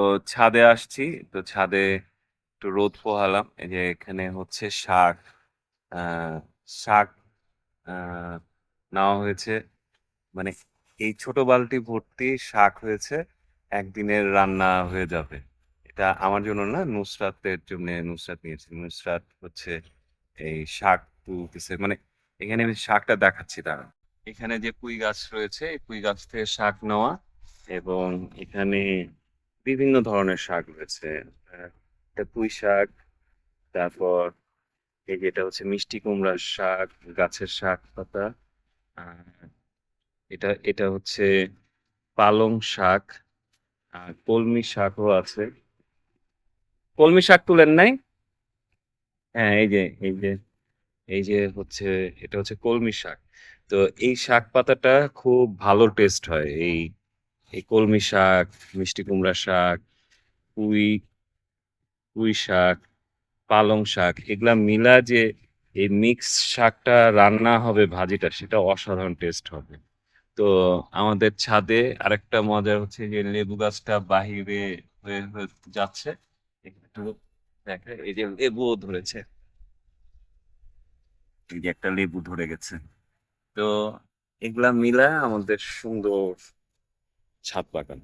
তো ছাদে আসছি। তো ছাদে একটু রোদ পোহালাম। এই যে এখানে হচ্ছে শাক, আ শাক আ নেওয়া হয়েছে। মানে এই ছোট বালতি ভর্তি শাক হয়েছে। একদিনের রান্না হয়ে যাবে। এটা আমার জন্য না, নুসরাতের জন্যে নুসরাত নিয়েছে। নুসরাত হচ্ছে এই শাক তুলতেছে। মানে এখানে আমি শাকটা দেখাচ্ছি দাঁড়ান। এখানে যে পুঁই গাছ রয়েছে, এই পুঁই গাছ থেকে শাক নেওয়া এবং এখানে বিভিন্ন ধরনের শাক রয়েছে। আ এটা পুঁই শাক, তারপর এই যে এটা হচ্ছে মিষ্টি কুমড়ার শাক, গাছের শাক পাতা। আ এটা এটা হচ্ছে পালং শাক, কলমি শাকও আছে। কলমি শাক তুলেন নাই? হ্যাঁ, এই যে হচ্ছে এটা হচ্ছে কলমি শাক। তো এই শাক পাতাটা খুব ভালো টেস্ট হয়। এই কলমি শাক, মিষ্টি কুমড়া শাক, পুঁই পুঁই শাক, পালং শাক এগুলা মিলা যে এই মিক্স শাকটা রান্না হবে ভাজিটা সেটা অসাধারণ টেস্ট হবে। তো আমাদের ছাদে আরেকটা মজার হচ্ছে যে লেবু গাছটা বাহিরে হয়ে যাচ্ছে। একটু দেখে এই যে লেবুও ধরেছে। এই যে একটা লেবু ধরে গেছে। তো এগুলা মিলা আমাদের সুন্দর ছাদ বাগান।